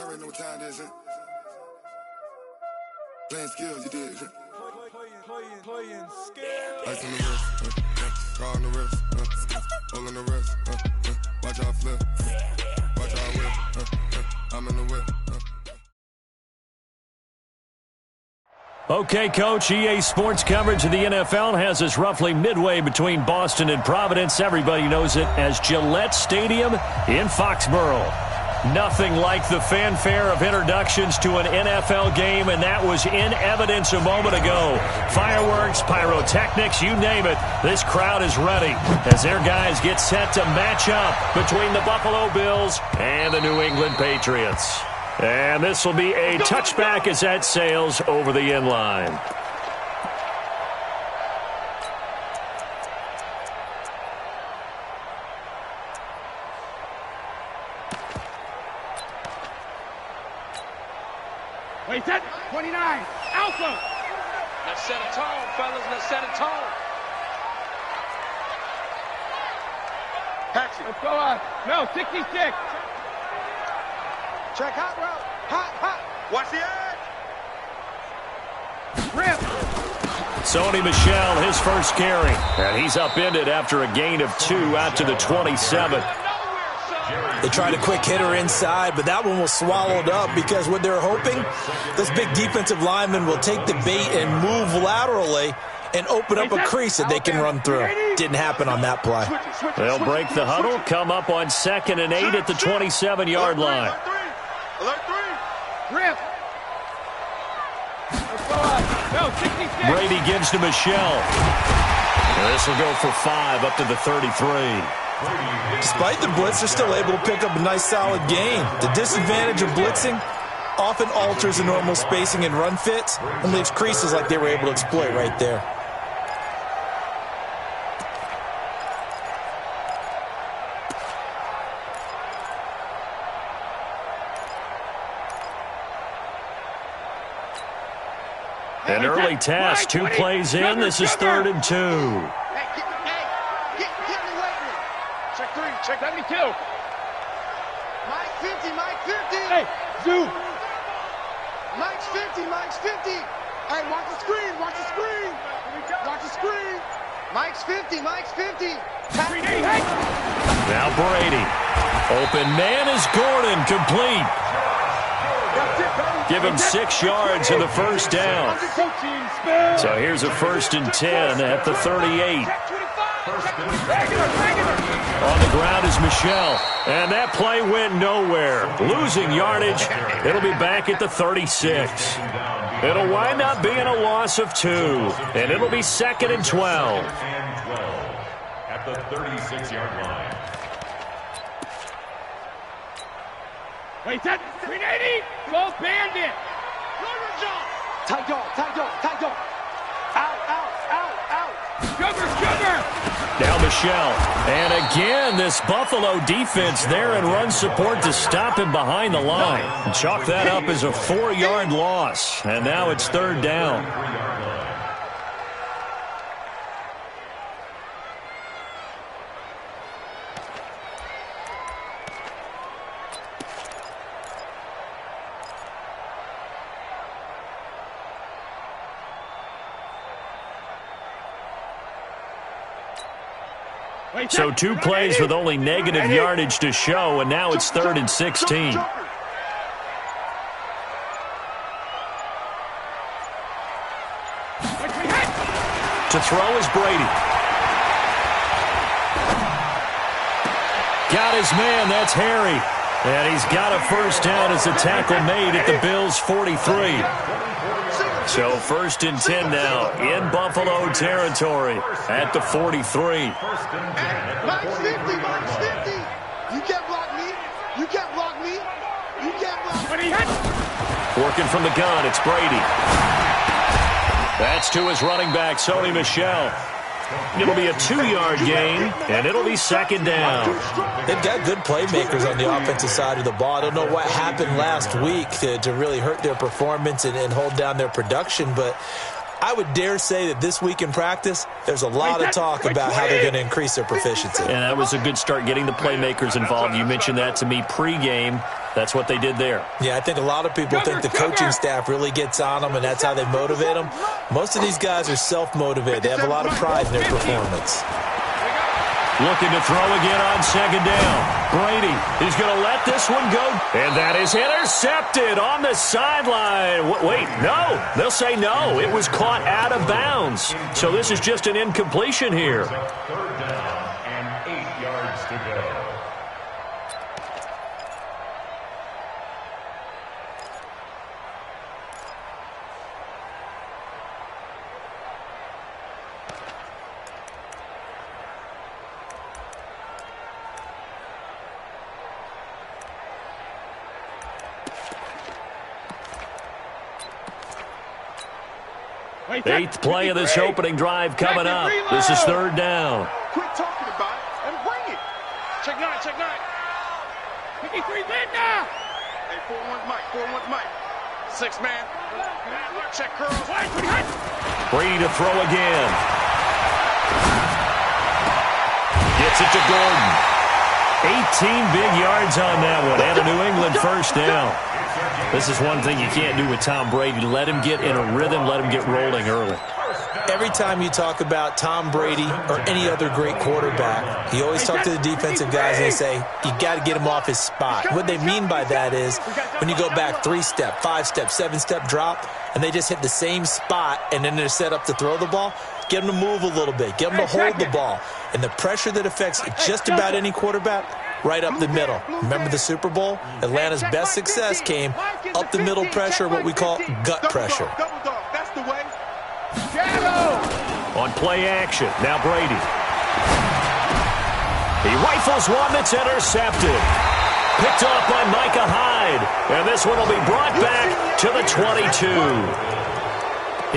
Y'all already know what time it is, huh? Playing skills, you did. Playing skills. Ice on the wrist, car on the wrist, hole in the wrist, watch out flip, watch out whip, I'm in the whip. Okay, Coach, EA Sports coverage of the NFL has us roughly midway between Boston and Providence. Everybody knows it as Gillette Stadium in Foxborough. Nothing like the fanfare of introductions to an NFL game, and that was in evidence a moment ago. Fireworks, pyrotechnics, you name it. This crowd is ready as their guys get set to match up between the Buffalo Bills and the New England Patriots. And this will be a touchback as that sails over the end line. Wait, set 29. Alpha. Let's set a tone, fellas. Let's set a tone. Taxi. Let's go on. No, 66. Check hot route. Hot. Watch the edge. Rip. Sony Michel, his first carry. And he's upended after a gain of 2 out to the 27. They tried a quick hitter inside, but that one was swallowed up because what they're hoping, this big defensive lineman will take the bait and move laterally and open up a crease that they can run through. Didn't happen on that play. They'll break the huddle, come up on 2nd and 8 at the 27-yard line. Alert 3. Rip. Let's go on. No, 66. Brady gives to Michel. This will go for 5 up to the 33. Despite the blitz, they're still able to pick up a nice solid gain. The disadvantage of blitzing often alters the normal spacing and run fits and leaves creases like they were able to exploit right there. An early task, 2 plays in. This is 3rd and 2. Check 3. Check 72. Mike 50. Mike 50. Hey, zoom. Mike's 50. Mike's 50. Hey, watch the screen. Watch the screen. Watch the screen. Mike's 50. Mike's 50. Now Brady. Open man is Gordon, complete. Give him 6 yards in the first down. So here's a 1st and 10 at the 38. On the ground is Michel. And that play went nowhere. Losing yardage. It'll be back at the 36. It'll wind up being a loss of 2. And it'll be 2nd and 12. At the 36-yard line. Wait, set 380. Go bandit. Tight dog. Out. Sugar. Now Michel. And again, this Buffalo defense there in run support to stop him behind the line. Chalk that up as a 4-yard loss. And now it's 3rd down. So 2 plays with only negative yardage to show, and now it's 3rd and 16. To throw is Brady. Got his man, that's Harry. And he's got a first down as the tackle made at the Bills' 43. So 1st and 10 now in Buffalo territory at the 43. Mike's 50. Mike's 50. You can't block me. You can't block me. You can't block me. Working from the gun, it's Brady. That's to his running back, Sony Michel. It'll be a 2-yard gain, and it'll be 2nd down. They've got good playmakers on the offensive side of the ball. I don't know what happened last week to really hurt their performance and hold down their production, but I would dare say that this week in practice, there's a lot of talk about how they're going to increase their proficiency. And that was a good start getting the playmakers involved. You mentioned that to me pregame. That's what they did there. Yeah, I think a lot of people think the coaching staff really gets on them, and that's how they motivate them. Most of these guys are self-motivated. They have a lot of pride in their performance. Looking to throw again on second down. Brady is going to let this one go. And that is intercepted on the sideline. Wait, no. They'll say no. It was caught out of bounds. So this is just an incompletion here. Third down and 8 yards to go. Eighth play of this opening drive coming up. This is third down. Quit talking about it and bring it. Check 9, check 9. 53 Linda. Hey, 4-1's Mike, 4-1's Mike. 6 man. Check curls. Brady to throw again. Gets it to Gordon. 18 big yards on that one, and a New England first down. This is one thing you can't do with Tom Brady. Let him get in a rhythm, let him get rolling early. Every time you talk about Tom Brady or any other great quarterback, you always talk to the defensive guys and they say, you got to get him off his spot. What they mean by that is when you go back 3-step, 5-step, 7-step drop, and they just hit the same spot and then they're set up to throw the ball, get them to move a little bit, get them to hold the ball. And the pressure that affects just about any quarterback, right up the middle. Remember the Super Bowl? Atlanta's best success came up the middle pressure, what we call gut pressure. That's the way. On play action, now Brady. He rifles one that's intercepted. Picked off by Micah Hyde. And this one will be brought back to the 22.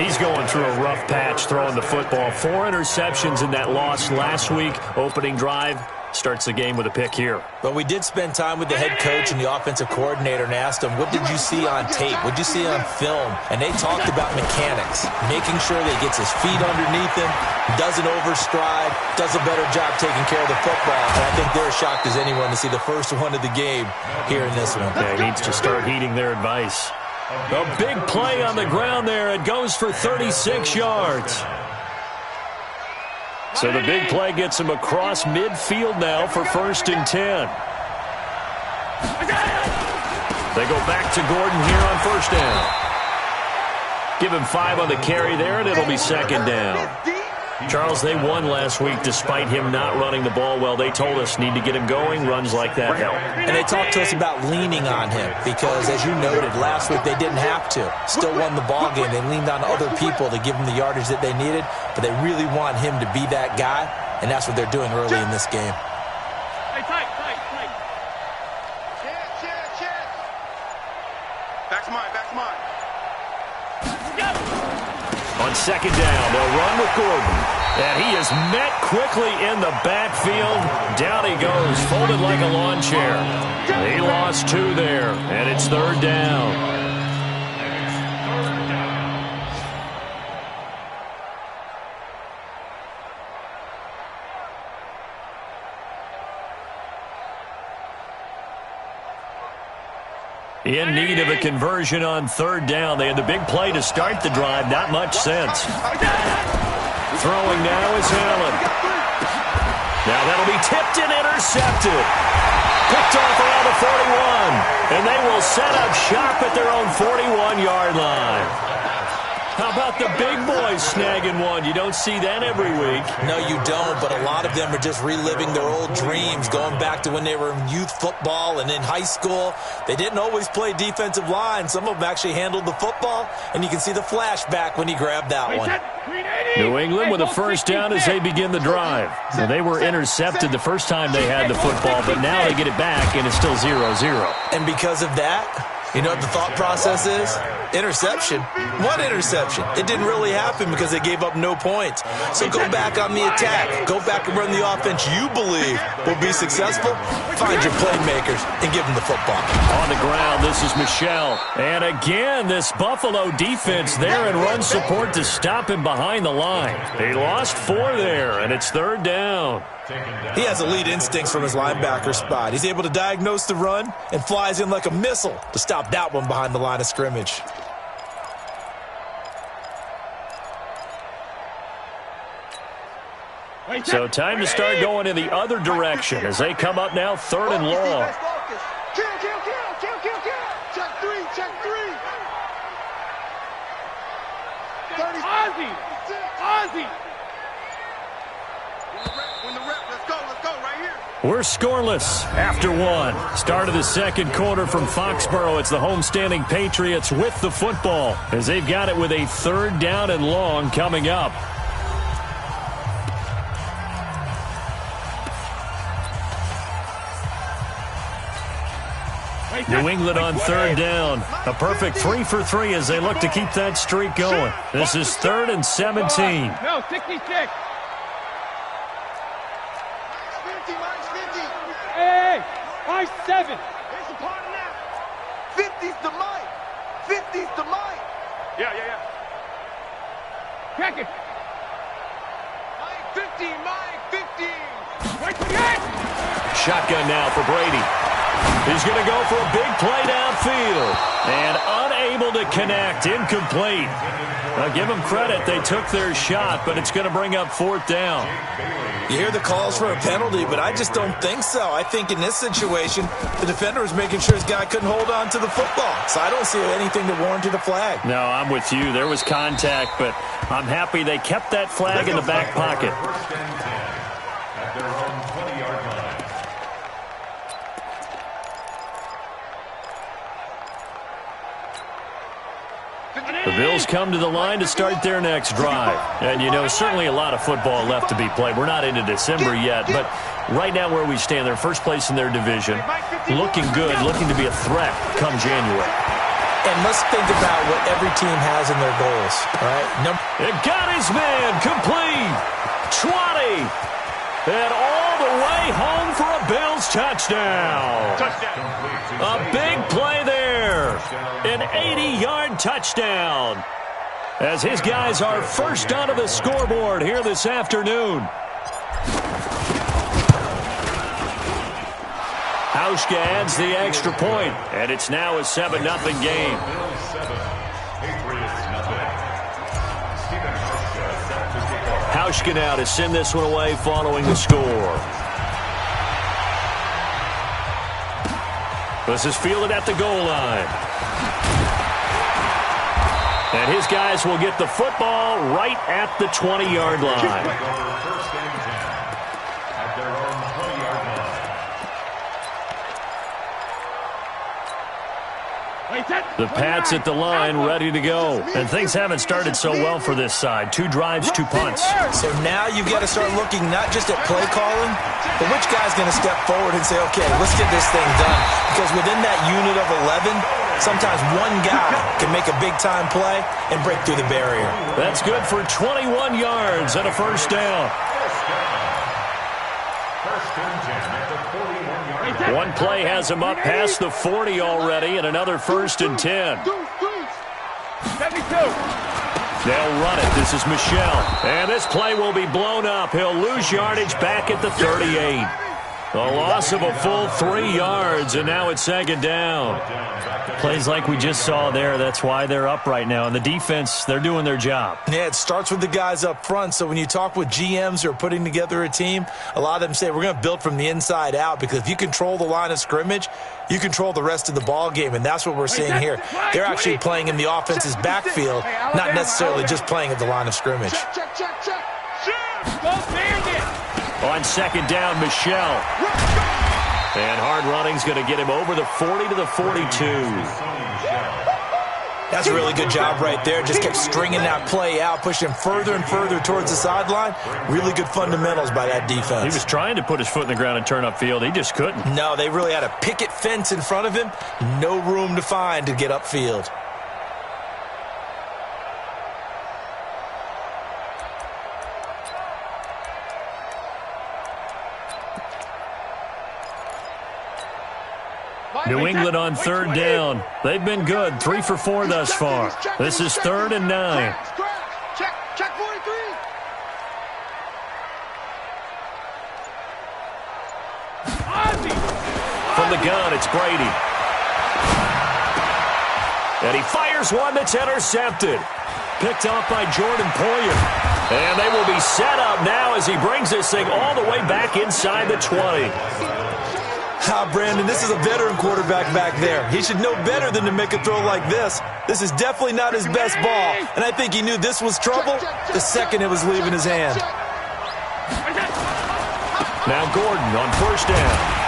He's going through a rough patch throwing the football. 4 interceptions in that loss last week. Opening drive. Starts the game with a pick here. But we did spend time with the head coach and the offensive coordinator and asked them, what did you see on tape? What did you see on film? And they talked about mechanics, making sure that he gets his feet underneath him, doesn't overstride, does a better job taking care of the football. And I think they're shocked as anyone to see the first one of the game here in this one. Yeah, he needs to start heeding their advice. A big play on the ground there. It goes for 36 yards. So the big play gets him across midfield now for 1st and 10. They go back to Gordon here on 1st down. Give him 5 on the carry there, and it'll be 2nd down. Charles, they won last week despite him not running the ball well. They told us need to get him going. Runs like that help. And they talked to us about leaning on him because, as you noted, last week they didn't have to. Still won the ball game. They leaned on other people to give them the yardage that they needed, but they really want him to be that guy, and that's what they're doing early in this game. Hey, tight. Check. Back's mine. On 2nd down, they'll run with Gordon. And he is met quickly in the backfield. Down he goes, folded like a lawn chair. He lost 2 there, and it's 3rd down. In need of a conversion on 3rd down. They had the big play to start the drive. Not much sense. Throwing now is Allen. Now that'll be tipped and intercepted. Picked off around the 41. And they will set up shop at their own 41-yard line. How about the big boys snagging one? You don't see that every week. No, you don't, but a lot of them are just reliving their old dreams, going back to when they were in youth football and in high school. They didn't always play defensive line. Some of them actually handled the football, and you can see the flashback when he grabbed that one. New England with a 1st down as they begin the drive. Now, they were intercepted the first time they had the football, but now they get it back, and it's still 0-0. And because of that, you know what the thought process is? Interception. What interception? It didn't really happen because they gave up no points. So go back on the attack. Go back and run the offense you believe will be successful. Find your playmakers and give them the football. On the ground, this is Michel. And again, this Buffalo defense there in run support to stop him behind the line. He lost 4 there, and it's 3rd down. He has elite instincts from his linebacker spot. He's able to diagnose the run and flies in like a missile to stop that one behind the line of scrimmage. So time to start going in the other direction as they come up now 3rd and long. Kill. Check three. 30. Ozzy! Win the rep. Let's go right here. We're scoreless after one. Start of the second quarter from Foxborough. It's the homestanding Patriots with the football as they've got it with a 3rd down and long coming up. New England on 3rd down. A perfect 3 for 3 as they look to keep that streak going. This is 3rd and 17. No, 66. Mike's 50. Hey, Mike's 7. Here's the partner now. 50's the Mike. 50's the Mike. Yeah. Check it. Mike 50. Right to the end. Shotgun now for Brady. He's going to go for a big play downfield. And unable to connect. Incomplete. Now give them credit. They took their shot, but it's going to bring up 4th down. You hear the calls for a penalty, but I just don't think so. I think in this situation, the defender was making sure his guy couldn't hold on to the football. So I don't see anything that warranted a flag. No, I'm with you. There was contact, but I'm happy they kept that flag in the back pocket. At their own 20-yard line. The Bills come to the line to start their next drive. And, you know, certainly a lot of football left to be played. We're not into December yet, but right now where we stand, they're first place in their division, looking good, looking to be a threat come January. And let's think about what every team has in their goals, right? It got his man complete. 20. And all the way home for a Bills touchdown. A big play there. An 80-yard touchdown. As his guys are first onto the scoreboard here this afternoon. Hauschka adds the extra point, and it's now a 7-0 game. Hauschka now to send this one away following the score. This is fielded at the goal line. And his guys will get the football right at the 20-yard line. The Pats at the line, ready to go. And things haven't started so well for this side. 2 drives, 2 punts. So now you've got to start looking not just at play calling, but which guy's going to step forward and say, okay, let's get this thing done. Because within that unit of 11, sometimes one guy can make a big-time play and break through the barrier. That's good for 21 yards and a first down. One play has him up past the 40 already, and another 1st and 10. 72. They'll run it. This is Michel. And this play will be blown up. He'll lose yardage back at the 38. A loss of a full 3 yards, and now it's 2nd down. Plays like we just saw there. That's why they're up right now. And the defense, they're doing their job. Yeah, it starts with the guys up front. So when you talk with GMs who are putting together a team, a lot of them say we're going to build from the inside out, because if you control the line of scrimmage, you control the rest of the ball game, and that's what we're seeing here. They're actually playing in the offense's backfield, not necessarily just playing at the line of scrimmage. Check. Go Bandit. On 2nd down, Michel. And hard running's going to get him over the 40 to the 42. That's a really good job right there. Just kept stringing that play out, pushing him further and further towards the sideline. Really good fundamentals by that defense. He was trying to put his foot in the ground and turn upfield. He just couldn't. No, they really had a picket fence in front of him. No room to find to get upfield. New England on 3rd down. They've been good. 3 for 4 thus far. This is 3rd and 9. Check 43. From the gun, it's Brady. And he fires one that's intercepted. Picked off by Jordan Poyer. And they will be set up now as he brings this thing all the way back inside the 20. Brandon, this is a veteran quarterback back there. He should know better than to make a throw like this. This is definitely not his best ball, and I think he knew this was trouble the second it was leaving his hand. Now Gordon on first down.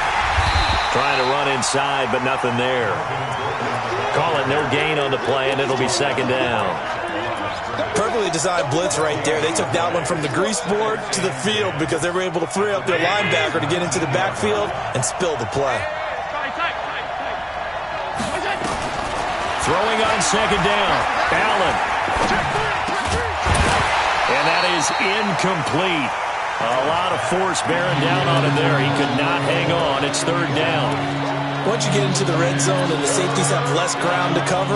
Trying to run inside, but nothing there. Call it no gain on the play, and it'll be second down. Perfectly designed blitz right there. They took that one from the grease board to the field because they were able to free up their linebacker to get into the backfield and spill the play. Throwing on second down. Allen. And that is incomplete. A lot of force bearing down on him there. He could not hang on. It's third down. Once you get into the red zone and the safeties have less ground to cover,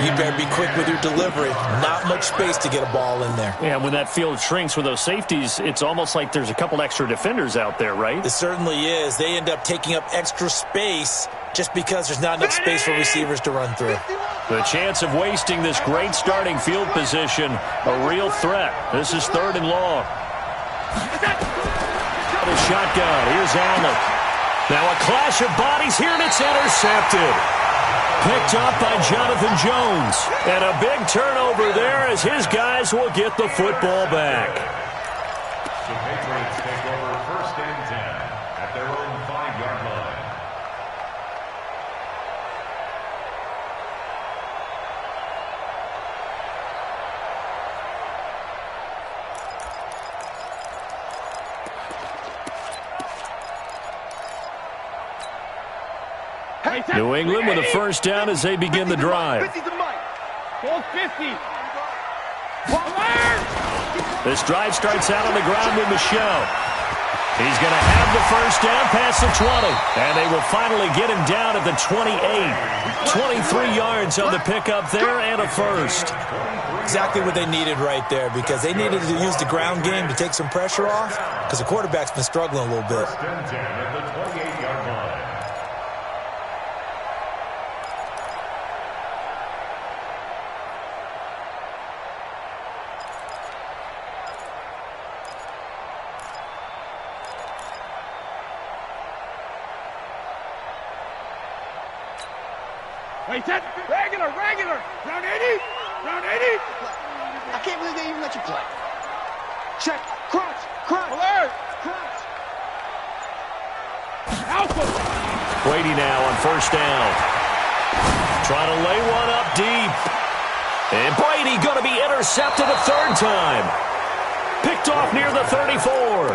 you better be quick with your delivery. Not much space to get a ball in there. Yeah, when that field shrinks with those safeties, it's almost like there's a couple extra defenders out there, right? It certainly is. They end up taking up extra space just because there's not enough space for receivers to run through. The chance of wasting this great starting field position, a real threat. This is third and long. The shotgun. Here's Allen. Now a clash of bodies here, and it's intercepted. Picked up by Jonathan Jones. And a big turnover there as his guys will get the football back. The Patriots take over first and 10 at their own 5-yard line. New England with a first down as they begin the drive. This drive starts out on the ground with Michelle. He's going to have the first down past the 20. And they will finally get him down at the 28. 23 yards on the pickup there and a first. Exactly what they needed right there because they needed to use the ground game to take some pressure off because the quarterback's been struggling a little bit. First and 10 at the 28-yard line. Regular. Round 80. I can't believe they even let you play. Check. Crunch. Alert. Alpha. Brady now on first down. Trying to lay one up deep. And Brady going to be intercepted a third time. Picked off near the 34.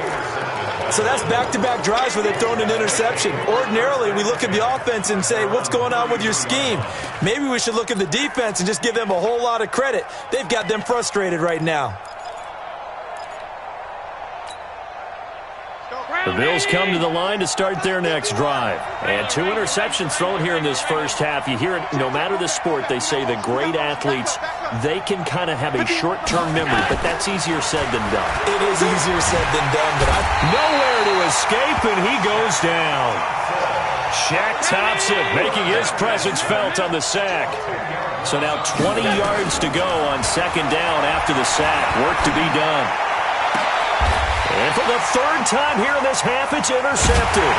So that's back-to-back drives where they've thrown an interception. Ordinarily, we look at the offense and say, what's going on with your scheme? Maybe we should look at the defense and just give them a whole lot of credit. They've got them frustrated right now. The Bills come to the line to start their next drive. And 2 interceptions thrown here in this first half. You hear it, no matter the sport, they say the great athletes, they can kind of have a short-term memory, but that's easier said than done. It is easier said than done, but nowhere to escape, and he goes down. Shaq tops it, making his presence felt on the sack. So now 20 yards to go on second down after the sack. Work to be done. And for the third time here in this half, it's intercepted.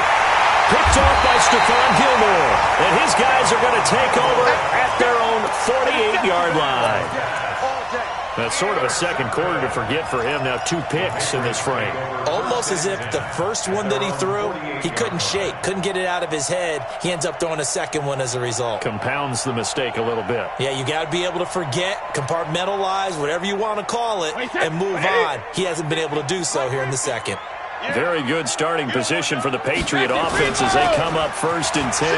Picked off by Stephon Gilmore. And his guys are going to take over at their own 48-yard line. That's sort of a second quarter to forget for him. Now 2 picks in this frame. Almost as if the first one that he threw, he couldn't shake, couldn't get it out of his head. He ends up throwing a second one as a result. Compounds the mistake a little bit. Yeah, you got to be able to forget, compartmentalize, whatever you want to call it, and move on. He hasn't been able to do so here in the second. Very good starting position for the Patriot offense as they come up first and 10,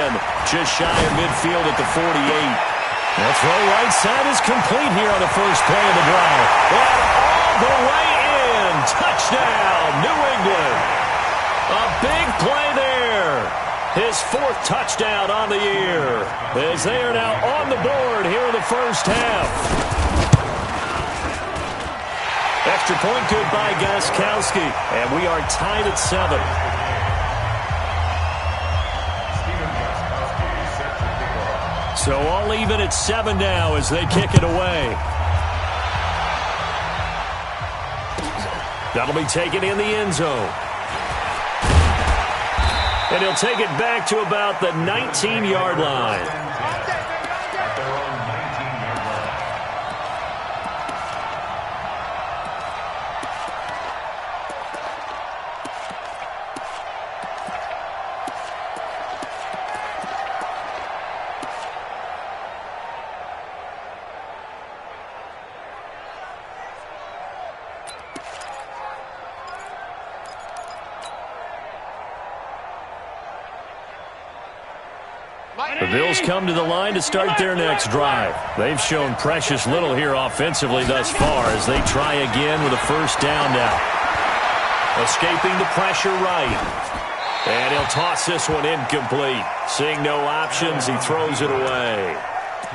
just shy of midfield at the 48. That throw right side is complete here on the first play of the drive. And all the way in. Touchdown, New England. A big play there. His 4th touchdown on the year. As they are now on the board here in the first half. Extra point good by Gostkowski. And we are tied at 7. So all even at 7 now as they kick it away. That'll be taken in the end zone. And he'll take it back to about the 19-yard line. The Bills come to the line to start their next drive. They've shown precious little here offensively thus far as they try again with a first down now. Escaping the pressure right. And he'll toss this one incomplete. Seeing no options, he throws it away.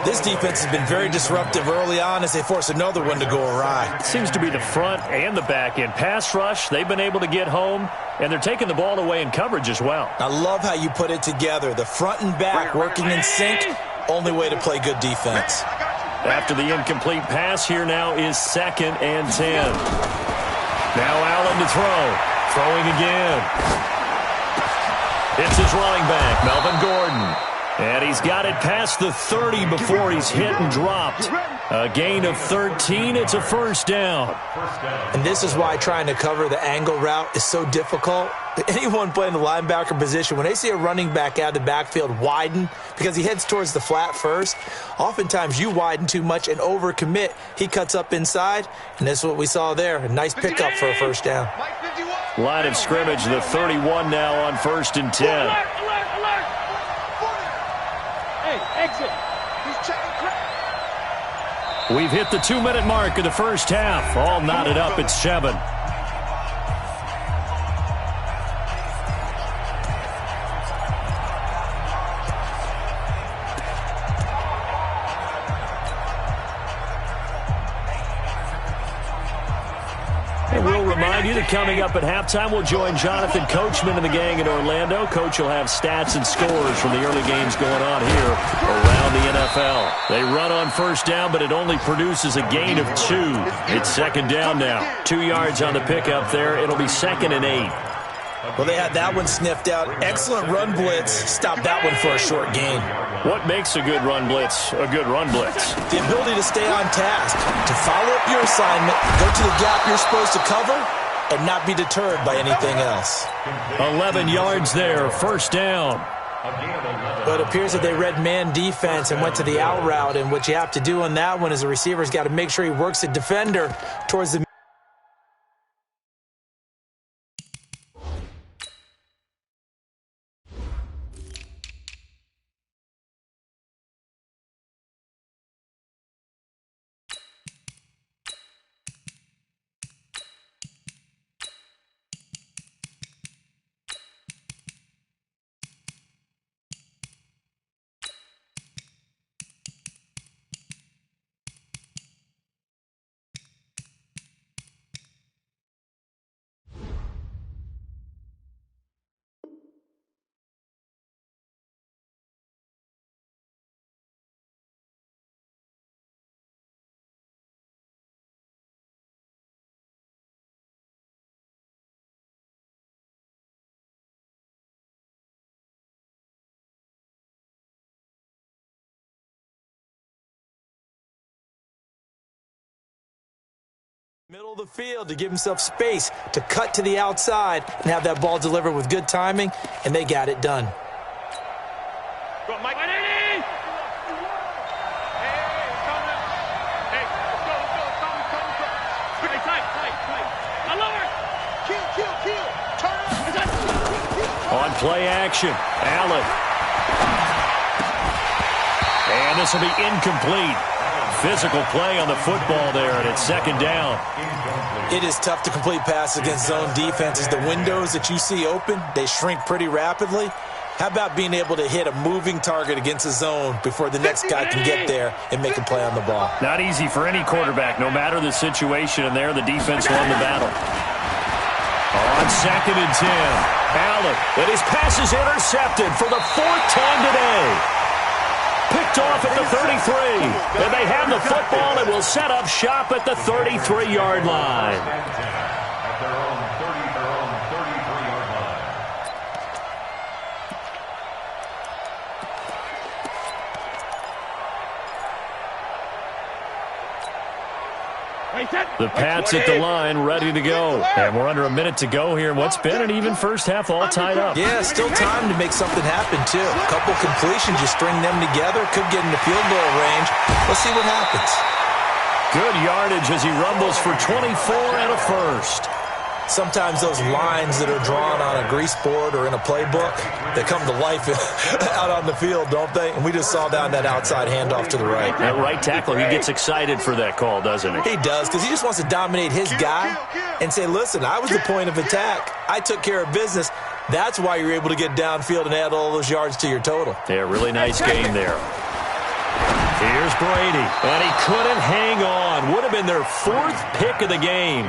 This defense has been very disruptive early on as they force another one to go awry. It seems to be the front and the back end. Pass rush, they've been able to get home, and they're taking the ball away in coverage as well. I love how you put it together. The front and back working in sync, only way to play good defense. After the incomplete pass, here now is 2nd and 10. Now Allen to throw. Throwing again. It's his running back, Melvin Gordon. And he's got it past the 30 before he's hit and dropped. A gain of 13. It's a first down. And this is why trying to cover the angle route is so difficult. Anyone playing the linebacker position, when they see a running back out of the backfield widen because he heads towards the flat first, oftentimes you widen too much and overcommit. He cuts up inside, and that's what we saw there. A nice pickup for a first down. Line of scrimmage, the 31 now on 1st and 10. Exit. He's checking. We've hit the 2-minute mark of the first half. All knotted up at 7. And we'll remind you that coming up at halftime, we'll join Jonathan Coachman and the gang in Orlando. Coach will have stats and scores from the early games going on here around the NFL. They run on first down, but it only produces a gain of 2. It's 2nd down now. 2 yards on the pickup there. It'll be 2nd and 8. Well, they had that one sniffed out. Excellent run blitz. Stopped that one for a short gain. What makes a good run blitz a good run blitz? The ability to stay on task, to follow up your assignment, go to the gap you're supposed to cover, and not be deterred by anything else. 11 yards there, first down. But it appears that they read man defense and went to the out route, and what you have to do on that one is the receiver's got to make sure he works the defender towards the middle of the field to give himself space to cut to the outside and have that ball delivered with good timing, and they got it done. Go, Mike. Hey, let's go. Kill. Turn up. On play action, Allen. And this will be incomplete. Physical play on the football there, and it's 2nd down. It is tough to complete passes against zone defenses. The windows that you see open, they shrink pretty rapidly. How about being able to hit a moving target against a zone before the next guy can get there and make a play on the ball? Not easy for any quarterback, no matter the situation, and there the defense won the battle. On 2nd and 10, Allen, and his pass is intercepted for the 4th time today. Picked off at the 33. And they have the football and will set up shop at the 33-yard line. At their own 33-yard line. The Pats at the line, ready to go. And we're under a minute to go here. What's been an even first half all tied up. Yeah, still time to make something happen, too. A couple completions, you string them together, could get into field goal range. Let's see what happens. Good yardage as he rumbles for 24 and a first. Sometimes those lines that are drawn on a grease board or in a playbook, they come to life out on the field, don't they? And we just saw down that outside handoff to the right. That right tackle, he gets excited for that call, doesn't he? He does, because he just wants to dominate his guy and say, listen, I was the point of attack. I took care of business. That's why you're able to get downfield and add all those yards to your total. Yeah, really nice game there. Here's Brady, and he couldn't hang on. Would have been their fourth pick of the game.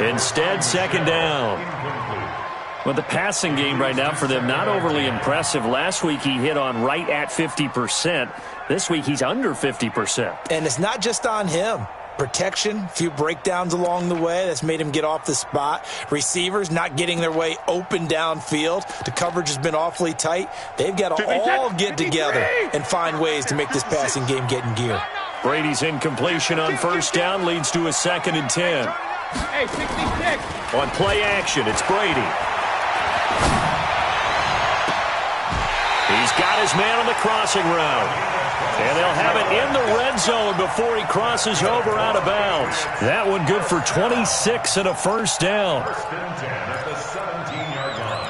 Instead, second down. Well, the passing game right now for them, not overly impressive. Last week, he hit on right at 50%. This week, he's under 50%. And it's not just on him. Protection, a few breakdowns along the way. That's made him get off the spot. Receivers not getting their way open downfield. The coverage has been awfully tight. They've got to all get together and find ways to make this passing game get in gear. Brady's incompletion on first down leads to a 2nd and 10. Hey, 66. On play action, it's Brady. He's got his man on the crossing route. And they'll have it in the red zone before he crosses over out of bounds. That one good for 26 and a first down. First and 10 at the 17-yard line.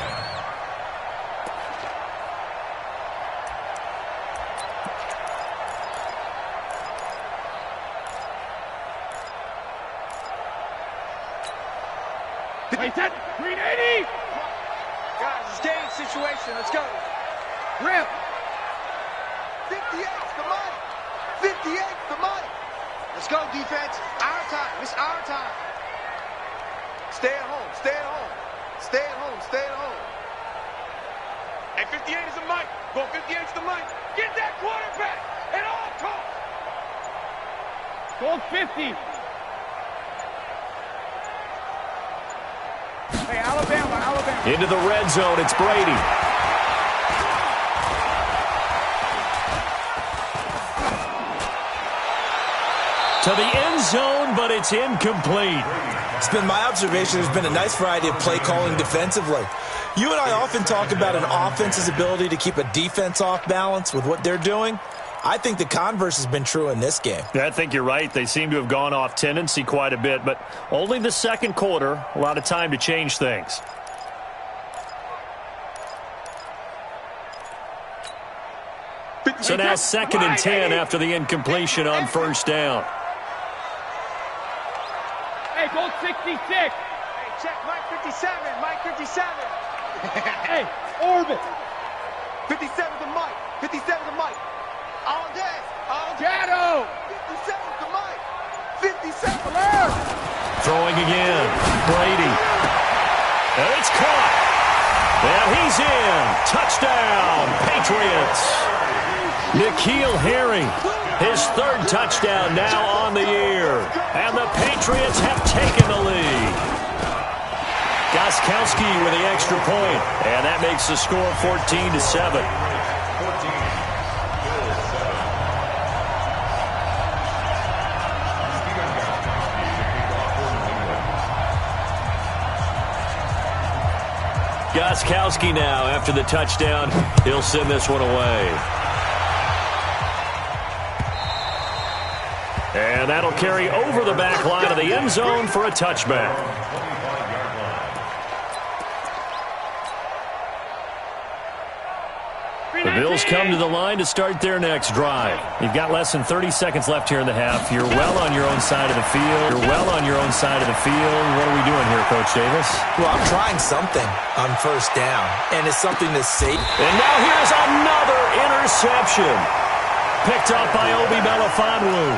Wait, that 380. Guys, it's game situation. Let's go. Rip. 58's the money. 58's the money. Let's go, defense. Our time. It's our time. Stay at home. Stay at home. Stay at home. Stay at home. Hey, 58 is the mic. Go 58's the mic. Get that quarterback at all costs. Gold 50. Hey, Alabama. Into the red zone, it's Brady. To the end zone, but it's incomplete. It's been my observation there's been a nice variety of play calling defensively. You and I often talk about an offense's ability to keep a defense off balance with what they're doing. I think the converse has been true in this game. Yeah, I think you're right. They seem to have gone off tendency quite a bit, but only the second quarter, a lot of time to change things. So now 2nd and 10 after the incompletion on first down. Hey, gold 66. Hey, check Mike 57. Mike 57. Hey, orbit. 57 the mic. 57 the mic. All day. All day. Shadow. 57 the mic. 57 alert. Throwing again. Brady. And it's caught. And he's in. Touchdown, Patriots. N'Keal Harry, his third touchdown now on the year. And the Patriots have taken the lead. Gostkowski with the extra point. And that makes the score 14-7. Gostkowski now, after the touchdown, he'll send this one away. And that'll carry over the back line of the end zone for a touchback. The Bills come to the line to start their next drive. You've got less than 30 seconds left here in the half. You're well on your own side of the field. What are we doing here, Coach Davis? Well, I'm trying something on first down, and it's something that's safe. And now here's another interception. Picked up by Obi Melifonwu.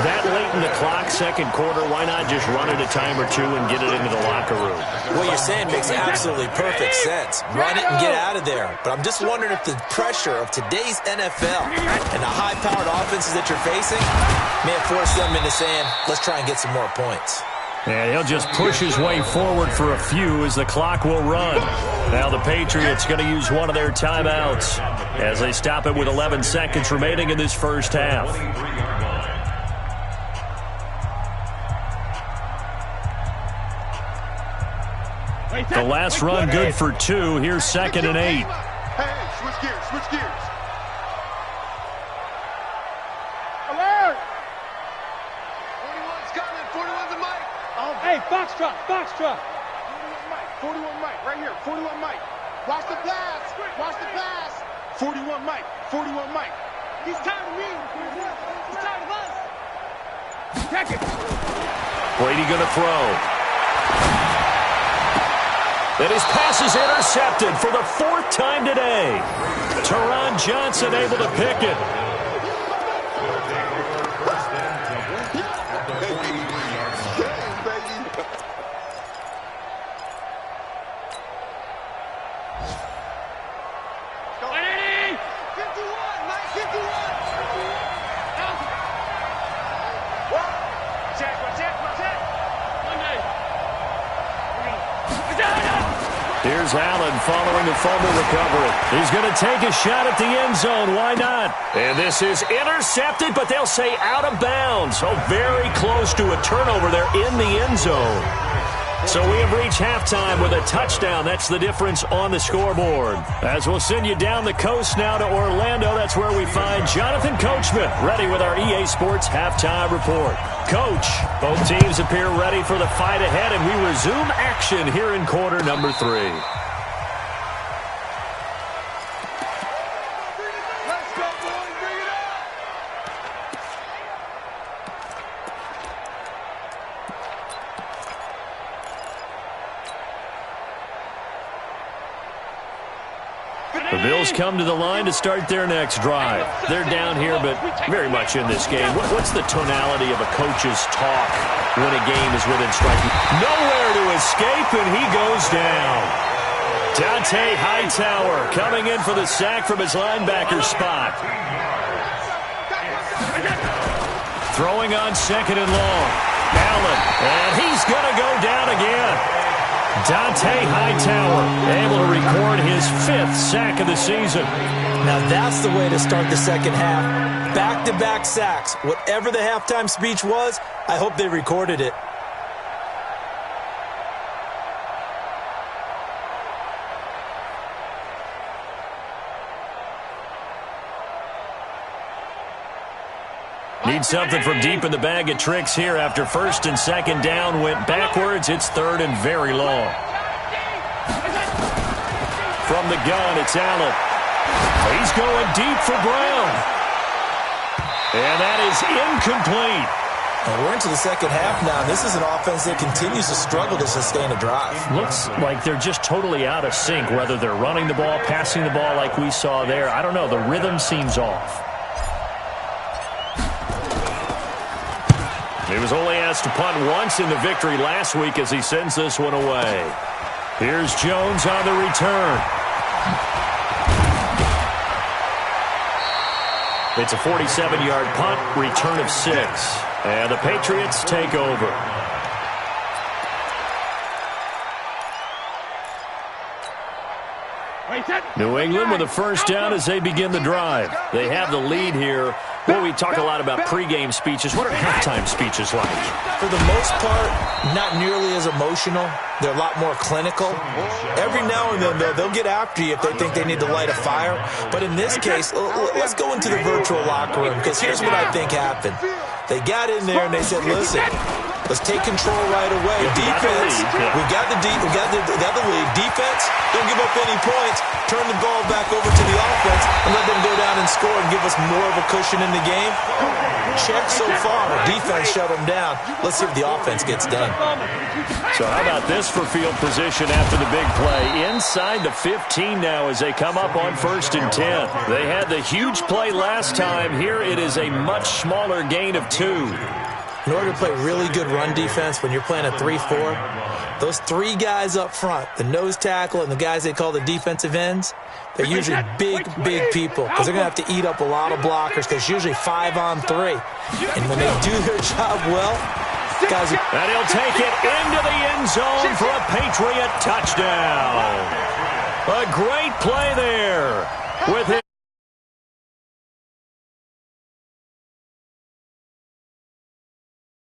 That late in the clock, second quarter, why not just run it a time or two and get it into the locker room? What you're saying makes absolutely perfect sense. Run it and get out of there. But I'm just wondering if the pressure of today's NFL and the high-powered offenses that you're facing may have forced them into saying, let's try and get some more points. And he'll just push his way forward for a few as the clock will run. Now the Patriots going to use one of their timeouts as they stop it with 11 seconds remaining in this first half. The last run good for 2. Here's 2nd and 8. Hey, switch gears, switch gears. Alert! 41's coming, 41's a mic. Oh, hey, Foxtrot, Foxtrot. 41 Mike, right here, 41 Mike. Watch the pass, watch the pass. 41 Mike, 41 Mike. He's tired of me. He's tired of us. Check it. Brady going to throw. And his pass is intercepted for the 4th time today. Teron Johnson able to pick it. Here's Allen following the fumble recovery. He's going to take a shot at the end zone. Why not? And this is intercepted, but they'll say out of bounds. So very close to a turnover there in the end zone. So we have reached halftime with a touchdown. That's the difference on the scoreboard. As we'll send you down the coast now to Orlando, that's where we find Jonathan Coachman, ready with our EA Sports halftime report. Coach, both teams appear ready for the fight ahead, and we resume action here in quarter number 3. The Bills come to the line to start their next drive. They're down here, but very much in this game. What's the tonality of a coach's talk when a game is within striking? Nowhere to escape, and he goes down. Dante Hightower coming in for the sack from his linebacker spot. Throwing on 2nd and long. Allen, and he's going to go down again. Dante Hightower able to record his 5th sack of the season. Now that's the way to start the second half. Back-to-back sacks. Whatever the halftime speech was, I hope they recorded it. Need something from deep in the bag of tricks here after 1st and 2nd down went backwards. It's 3rd and very long. From the gun, it's Allen. He's going deep for Brown. And that is incomplete. And we're into the second half now. This is an offense that continues to struggle to sustain a drive. Looks like they're just totally out of sync, whether they're running the ball, passing the ball like we saw there. I don't know. The rhythm seems off. He was only asked to punt once in the victory last week as he sends this one away. Here's Jones on the return. It's a 47-yard punt, return of 6. And the Patriots take over. New England with a first down as they begin the drive. They have the lead here. Well, we talk a lot about pregame speeches. What are halftime speeches like? For the most part, not nearly as emotional. They're a lot more clinical. Every now and then, they'll get after you if they think they need to light a fire. But in this case, let's go into the virtual locker room, because here's what I think happened. They got in there and they said, listen, let's take control right away. Defense, we got the lead. Defense, don't give up any points. Turn the ball back over to the offense and let them go down and score and give us more of a cushion in the game? Check so far. Defense shut them down. Let's see if the offense gets done. So how about this for field position after the big play? Inside the 15 now as they come up on 1st and 10. They had the huge play last time. Here it is a much smaller gain of 2. In order to play really good run defense when you're playing a 3-4, those 3 guys up front, the nose tackle and the guys they call the defensive ends, they're usually big people because they're going to have to eat up a lot of blockers because it's usually 5-on-3. And when they do their job well, guys are... And he'll take it into the end zone for a Patriot touchdown. A great play there with his...